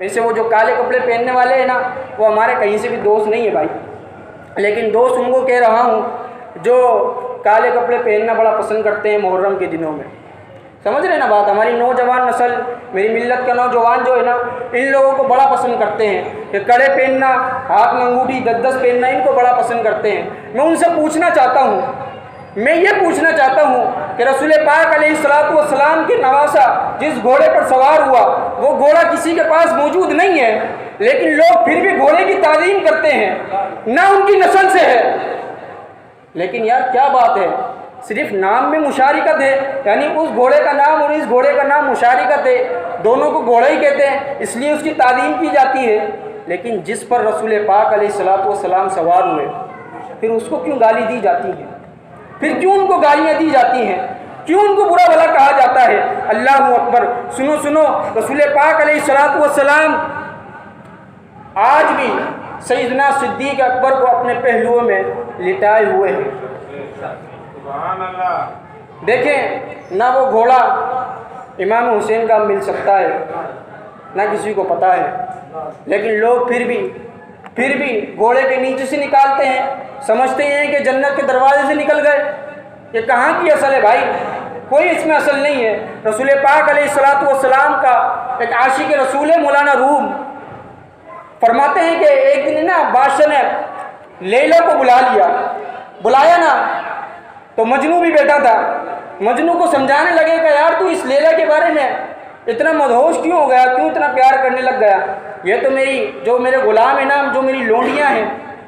ویسے وہ جو کالے کپڑے پہننے والے ہیں نا، وہ ہمارے کہیں سے بھی دوست نہیں ہے بھائی، لیکن دوست ان کو کہہ رہا ہوں جو کالے کپڑے پہننا بڑا پسند کرتے ہیں محرم کے دنوں میں۔ سمجھ رہے نا بات؟ ہماری نوجوان نسل، میری ملت کا نوجوان جو ہے نا، ان لوگوں کو بڑا پسند کرتے ہیں کہ کڑے پہننا، ہاتھ میں انگوٹھی 10 پہننا، ان کو بڑا پسند کرتے ہیں۔ میں ان سے پوچھنا چاہتا ہوں، میں یہ پوچھنا چاہتا ہوں کہ رسول پاک علیہ الصلوۃ والسلام کے نواسہ جس گھوڑے پر سوار ہوا، وہ گھوڑا کسی کے پاس موجود نہیں ہے، لیکن لوگ پھر بھی گھوڑے کی تعظیم کرتے ہیں، نہ ان کی نسل سے ہے۔ لیکن یار کیا بات ہے، صرف نام میں مشارکت ہے، یعنی اس گھوڑے کا نام اور اس گھوڑے کا نام مشارکت ہے، دونوں کو گھوڑا ہی کہتے ہیں، اس لیے اس کی تعظیم کی جاتی ہے۔ لیکن جس پر رسول پاک علیہ الصلوۃ والسلام سوار ہوئے، پھر اس کو کیوں گالی دی جاتی ہے؟ پھر کیوں ان کو گالیاں دی جاتی ہیں؟ کیوں ان کو برا بھلا کہا جاتا ہے؟ اللہ اکبر! سنو سنو، رسول پاک علیہ الصلوۃ والسلام آج بھی سیدنا صدیق اکبر کو اپنے پہلوؤں میں لٹائے ہوئے ہیں۔ دیکھیں، نہ وہ گھوڑا امام حسین کا مل سکتا ہے، نہ کسی کو پتہ ہے، لیکن لوگ پھر بھی گھوڑے کے نیچے سے نکالتے ہیں، سمجھتے ہیں کہ جنت کے دروازے سے نکل گئے۔ یہ کہاں کی اصل ہے بھائی؟ کوئی اس میں اصل نہیں ہے۔ رسول پاک علیہ الصلوۃ والسلام کا ایک عاشق رسول ہے مولانا روم، فرماتے ہیں کہ ایک دن نا بادشاہ نے لیلا کو بلایا نا، تو مجنو بھی بیٹھا تھا۔ مجنو کو سمجھانے لگے کہ یار تو اس لیلا کے بارے میں اتنا مدہوش کیوں ہو گیا، کیوں اتنا پیار کرنے لگ گیا؟ یہ تو جو میرے غلام ہیں نا، جو میری لونڈیاں ہیں،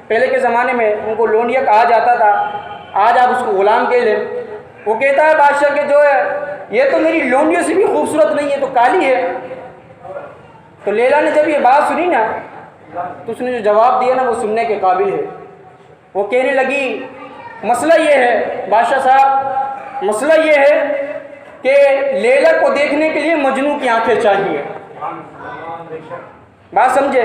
پہلے کے زمانے میں ان کو لونڈیا کہا جاتا تھا، آج آپ اس کو غلام کہہ لیں۔ وہ کہتا ہے بادشاہ کہ جو ہے یہ تو میری لونڈیوں سے بھی خوبصورت نہیں ہے، تو کالی ہے۔ تو لیلا نے جب یہ بات سنی نا، تو اس نے جو جواب دیا نا وہ سننے کے قابل ہے۔ وہ کہنے لگی مسئلہ یہ ہے بادشاہ صاحب، مسئلہ یہ ہے کہ لیلا کو دیکھنے کے لیے مجنو کی آنکھیں چاہیے۔ بات سمجھے؟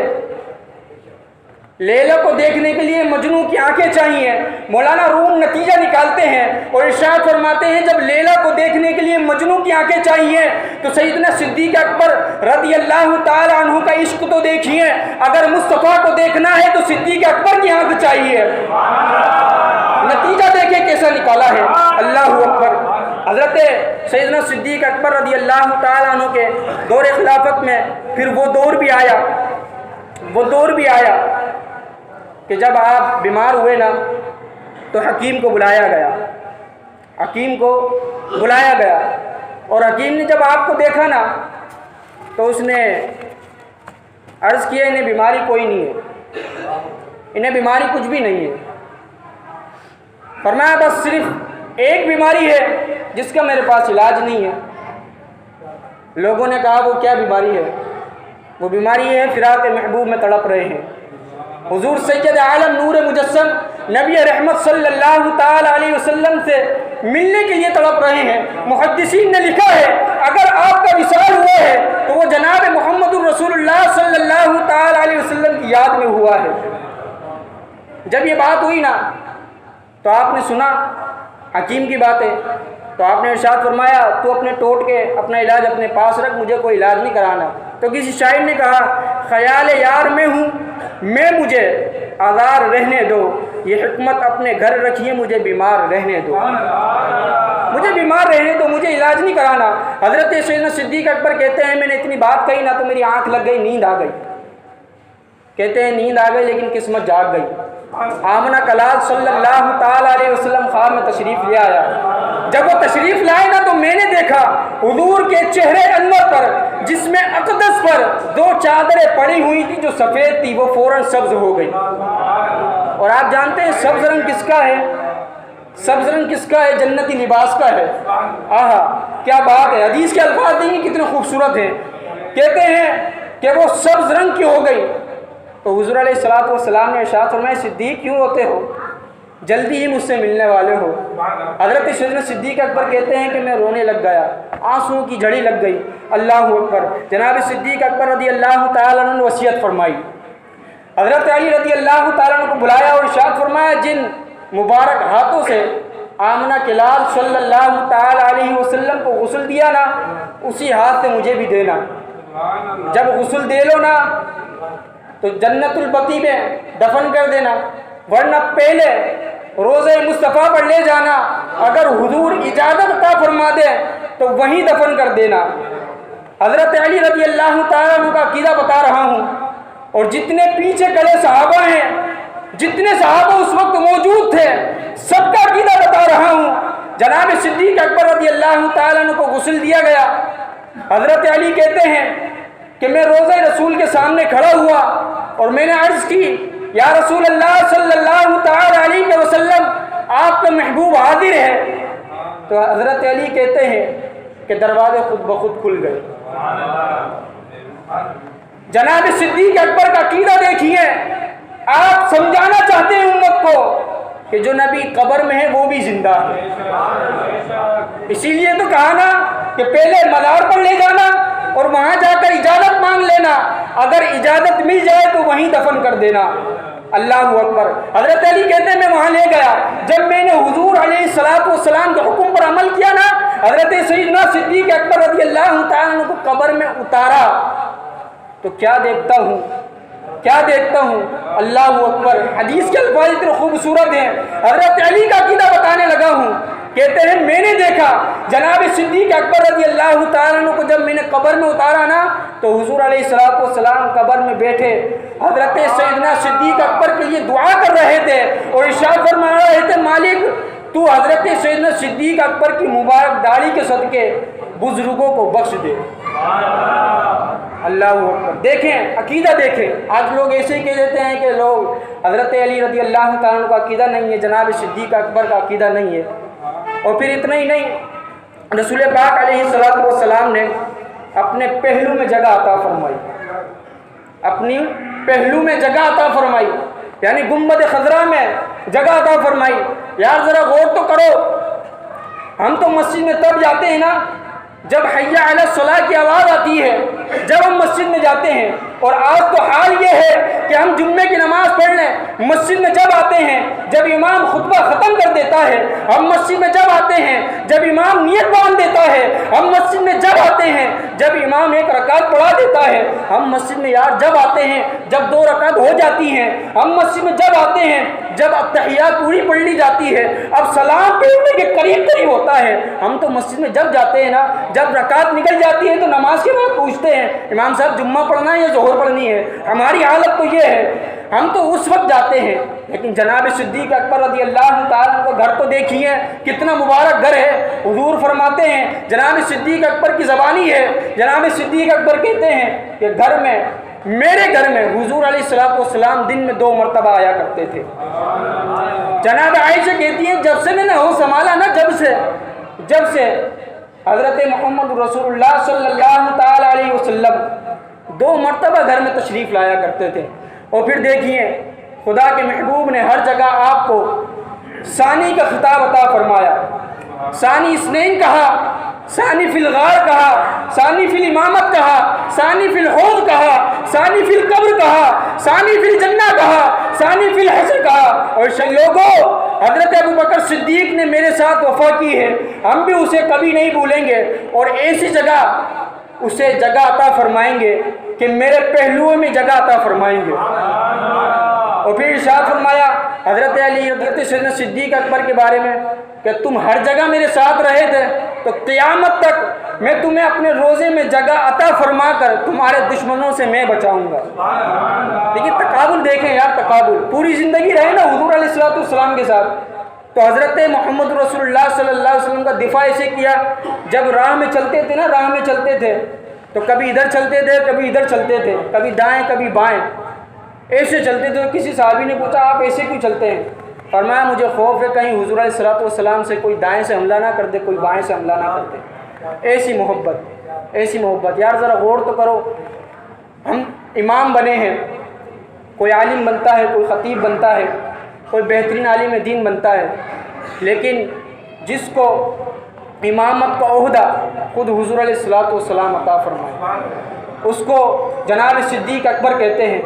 لیلا کو دیکھنے کے لیے مجنو کی آنکھیں چاہیے۔ مولانا روم نتیجہ نکالتے ہیں اور ارشاد فرماتے ہیں جب لیلا کو دیکھنے کے لیے مجنو کی آنکھیں چاہیے تو سیدنا صدیق اکبر رضی اللہ تعالی عنہ کا عشق تو دیکھیے، اگر مصطفیٰ کو دیکھنا ہے تو صدیق اکبر کی آنکھ چاہیے۔ نتیجہ دیکھیں کیسا نکالا ہے، اللہ اکبر! حضرت سیدنا صدیق اکبر رضی اللہ تعالی عنہ کے دور خلافت میں پھر وہ دور بھی آیا کہ جب آپ بیمار ہوئے نا تو حکیم کو بلایا گیا، اور حکیم نے جب آپ کو دیکھا نا تو اس نے عرض کیا انہیں بیماری کوئی نہیں ہے، انہیں بیماری کچھ بھی نہیں ہے۔ فرمایا بس صرف ایک بیماری ہے جس کا میرے پاس علاج نہیں ہے۔ لوگوں نے کہا وہ کیا بیماری ہے؟ وہ بیماری یہ ہے فراق محبوب میں تڑپ رہے ہیں، حضور سید عالم نور مجسم نبی رحمت صلی اللہ تعالی علیہ وسلم سے ملنے کے لیے تڑپ رہے ہیں۔ محدثین نے لکھا ہے اگر آپ کا وصال ہوا ہے تو وہ جناب محمد الرسول اللہ صلی اللہ تعالی علیہ وسلم کی یاد میں ہوا ہے۔ جب یہ بات ہوئی نا تو آپ نے سنا حکیم کی باتیں، تو آپ نے ارشاد فرمایا تو اپنے ٹوٹ کے اپنا علاج اپنے پاس رکھ، مجھے کوئی علاج نہیں کرانا۔ تو کسی شاعر نے کہا خیال یار میں ہوں میں، مجھے آزار رہنے دو، یہ حکمت اپنے گھر رکھیے، مجھے بیمار رہنے دو، مجھے علاج نہیں کرانا۔ حضرت سیدنا صدیق اکبر کہتے ہیں میں نے اتنی بات کہی نا تو میری آنکھ لگ گئی، نیند آ گئی۔ کہتے ہیں نیند آ گئی لیکن قسمت جاگ گئی۔ آمنہ کلال صلی اللہ تعالی علیہ وسلم خواب میں تشریف لے آیا۔ جب وہ تشریف لائے نا تو میں نے دیکھا حضور کے چہرے انور پر جس میں اقدس پر 2 چادریں پڑی ہوئی تھی جو سفید تھی وہ فوراً سبز ہو گئی۔ اور آپ جانتے ہیں سبز رنگ کس کا ہے؟ سبز رنگ کس کا ہے؟ جنتی لباس کا ہے۔ آہا کیا بات ہے! حدیث کے الفاظ دیکھیں کتنے خوبصورت ہیں۔ کہتے ہیں کہ وہ سبز رنگ کی ہو گئی تو حضور علیہ الصلوۃ والسلام نے ارشاد فرمایا صدیق کیوں روتے ہو؟ جلدی ہی مجھ سے ملنے والے ہو۔ حضرت سیدنا صدیق اکبر کہتے ہیں کہ میں رونے لگ گیا، آنسوؤں کی جھڑی لگ گئی۔ اللہ اکبر! جناب صدیق اکبر رضی اللہ تعالیٰ عنہ نے وصیت فرمائی، حضرت علی رضی اللہ تعالیٰ عنہ کو بلایا اور ارشاد فرمایا جن مبارک ہاتھوں سے آمنہ کلال صلی اللہ تعالیٰ علیہ وسلم کو غسل دیا نا اسی ہاتھ سے مجھے بھی دینا۔ جب غسل دے لو نا تو جنت البقیع میں دفن کر دینا، ورنہ پہلے روضہ مصطفیٰ پر لے جانا، اگر حضور اجازت عطا فرما دے تو وہیں دفن کر دینا۔ حضرت علی رضی اللہ تعالیٰ عنہ کا عقیدہ بتا رہا ہوں، اور جتنے پیچھے کھڑے صحابہ ہیں، جتنے صحابہ اس وقت موجود تھے، سب کا عقیدہ بتا رہا ہوں۔ جناب صدیق اکبر رضی اللہ تعالیٰ عنہ کو غسل دیا گیا۔ حضرت علی کہتے ہیں کہ میں روضہ رسول کے سامنے کھڑا ہوا اور میں نے عرض کی، یا رسول اللہ صلی اللہ تعالیٰ علیہ وسلم، آپ کا محبوب حاضر ہے۔ تو حضرت علی کہتے ہیں کہ دروازے خود بخود کھل گئے۔ جناب صدیق اکبر کا عقیدہ دیکھیے، آپ سمجھانا چاہتے ہیں امت کو کہ جو نبی قبر میں ہے وہ بھی زندہ ہے۔ اسی لیے تو کہا نا کہ پہلے مزار پر لے جانا اور وہاں جا کر اجازت مانگ لینا، اگر اجازت مل جائے تو وہیں دفن کر دینا۔ اللہ اکبر۔ حضرت علی کہتے ہیں میں وہاں لے گیا، جب میں نے حضور علیہ السلام کے حکم پر عمل کیا نا، حضرت سیدنا صدیق اکبر رضی اللہ تعالیٰ عنہ کو قبر میں اتارا تو کیا دیکھتا ہوں، کیا دیکھتا ہوں، اللہ اکبر۔ حدیث کے الفاظ اتنے خوبصورت ہیں، حضرت علی کا عقیدہ بتانے لگا ہوں۔ کہتے ہیں میں نے دیکھا جناب صدیق اکبر رضی اللہ تعالیٰ عنہ کو جب میں نے قبر میں اتارا نا تو حضور علیہ السلام قبر میں بیٹھے حضرت سیدنا صدیق اکبر کے لیے دعا کر رہے تھے اور ارشاد فرما رہے تھے، مالک تو حضرت سیدنا صدیق اکبر کی مبارک داڑھی کے صدقے بزرگوں کو بخش دے۔ اللہ اکبر۔ دیکھیں عقیدہ دیکھیں، آج لوگ ایسے ہی کہہ دیتے ہیں کہ لوگ حضرت علی رضی اللہ تعالیٰ عنہ کا عقیدہ نہیں ہے، جناب صدیق اکبر کا عقیدہ نہیں ہے۔ اور پھر اتنا ہی نہیں، رسول پاک علیہ السلام نے اپنے پہلو میں جگہ عطا فرمائی، اپنی پہلو میں جگہ عطا فرمائی، یعنی گنبد خضرا میں جگہ عطا فرمائی۔ یار ذرا غور تو کرو، ہم تو مسجد میں تب جاتے ہیں نا جب حی علی الصلاۃ کی آواز آتی ہے، جب ہم مسجد میں جاتے ہیں۔ اور آج تو حال یہ ہے کہ ہم جمعے کی نماز پڑھ لیں، مسجد میں جب آتے ہیں جب امام خطبہ ختم کر دیتا ہے، ہم مسجد میں جب آتے ہیں جب امام نیت باندھ دیتا ہے، ہم مسجد میں جب آتے ہیں جب امام ایک رکعت پڑھا دیتا ہے، ہم مسجد میں یار جب آتے ہیں جب 2 رکعت ہو جاتی ہیں، ہم مسجد میں جب آتے ہیں جب التحیات پوری پڑھ لی جاتی ہے، اب سلام پھیرنے کے قریب ہوتا ہے، ہم تو مسجد میں جب جاتے ہیں نا، جب رکعت نکل جاتی ہے تو نماز کے بعد پوچھتے ہیں امام صاحب جمعہ پڑھنا ہے یا ظہر پڑھنی ہے۔ ہماری حالت تو یہ ہے، ہم تو اس وقت جاتے ہیں۔ لیکن جناب صدیق اکبر رضی اللہ تعالیٰ عنہ کا گھر تو دیکھیے کتنا مبارک گھر ہے۔ حضور فرماتے ہیں، جناب صدیق اکبر کی زبانی ہے، جناب صدیق اکبر کہتے ہیں کہ گھر میں، میرے گھر میں حضور علیہ السلام دن میں 2 مرتبہ آیا کرتے تھے۔ جناب عائشہ کہتی ہیں جب سے میں نے ہوش سنبھالا نا، جب سے حضرت محمد رسول اللہ صلی اللہ تعالیٰ علیہ وسلم 2 مرتبہ گھر میں تشریف لایا کرتے تھے۔ اور پھر دیکھیے خدا کے محبوب نے ہر جگہ آپ کو ثانی کا خطاب عطا فرمایا، ثانی اثنین کہا، ثانی فی الغار کہا، ثانی فی الامامت کہا، ثانی فی الحوض کہا، ثانی فی القبر کہا، ثانی فی الجنہ کہا، ثانی فی الحشر کہا۔ اور لوگوں، حضرت ابوبکر صدیق نے میرے ساتھ وفا کی ہے، ہم بھی اسے کبھی نہیں بھولیں گے، اور ایسی جگہ اسے جگہ عطا فرمائیں گے کہ میرے پہلوؤں میں جگہ عطا فرمائیں گے۔ اور پھر ارشاد فرمایا حضرت علی حضرت سیدنا صدیق اکبر کے بارے میں کہ تم ہر جگہ میرے ساتھ رہے تھے تو قیامت تک میں تمہیں اپنے روزے میں جگہ عطا فرما کر تمہارے دشمنوں سے میں بچاؤں گا۔ لیکن تقابل دیکھیں یار، تقابل پوری زندگی رہے نا حضور علیہ السلام کے ساتھ، تو حضرت محمد رسول اللہ صلی اللہ علیہ وسلم کا دفاع ایسے کیا، جب راہ میں چلتے تھے نا، راہ میں چلتے تھے تو کبھی ادھر چلتے تھے، کبھی ادھر چلتے تھے، کبھی دائیں کبھی بائیں، ایسے چلتے تھے۔ کسی صحابی نے پوچھا آپ ایسے کیوں چلتے ہیں؟ فرمایا مجھے خوف ہے کہیں حضور علیہ السلام سے کوئی دائیں سے حملہ نہ کر دے، کوئی بائیں سے حملہ نہ کر دے۔ ایسی محبت یار ذرا غور تو کرو۔ ہم امام بنے ہیں، کوئی عالم بنتا ہے، کوئی خطیب بنتا ہے، کوئی بہترین عالم دین بنتا ہے، لیکن جس کو امامت کا عہدہ خود حضور علیہ السلام عطا فرمائے، اس کو جناب صدیق اکبر کہتے ہیں۔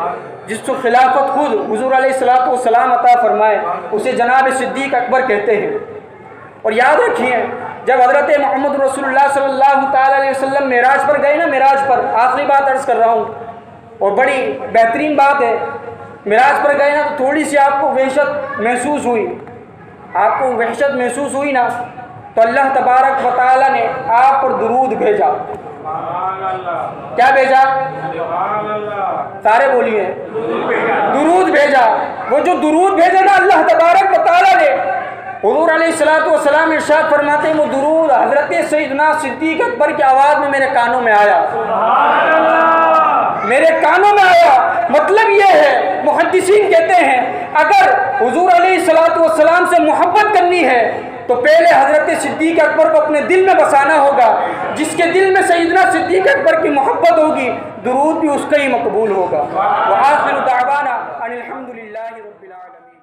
جس کو خلافت خود حضور علیہ السلام عطا فرمائے اسے جناب صدیق اکبر کہتے ہیں۔ اور یاد رکھیے جب حضرت محمد رسول اللہ صلی اللہ تعالیٰ علیہ وسلم معراج پر گئے نا، معراج پر، آخری بات عرض کر رہا ہوں اور بڑی بہترین بات ہے، معراج پر گئے نا تو تھوڑی سی آپ کو وحشت محسوس ہوئی، آپ کو وحشت محسوس ہوئی نا، تو اللہ تبارک و تعالیٰ نے آپ پر درود بھیجا۔ کیا بھیجا؟ سارے بولیے، درود بھیجا۔ وہ جو درود بھیجا نا اللہ تبارک و تعالیٰ نے، حضور علیہ الصلوۃ والسلام ارشاد فرماتے ہیں وہ درود حضرت سیدنا صدیق اکبر کی آواز میں میرے کانوں میں آیا، میرے کانوں میں آیا۔ مطلب یہ ہے، محدثین کہتے ہیں اگر حضور علیہ الصلوۃ والسلام سے محبت کرنی ہے تو پہلے حضرت صدیق اکبر کو اپنے دل میں بسانا ہوگا۔ جس کے دل میں سیدنا صدیق اکبر کی محبت ہوگی، درود بھی اس کا ہی مقبول ہوگا۔ وآخر دعوانا ان الحمد للہ رب العالمین۔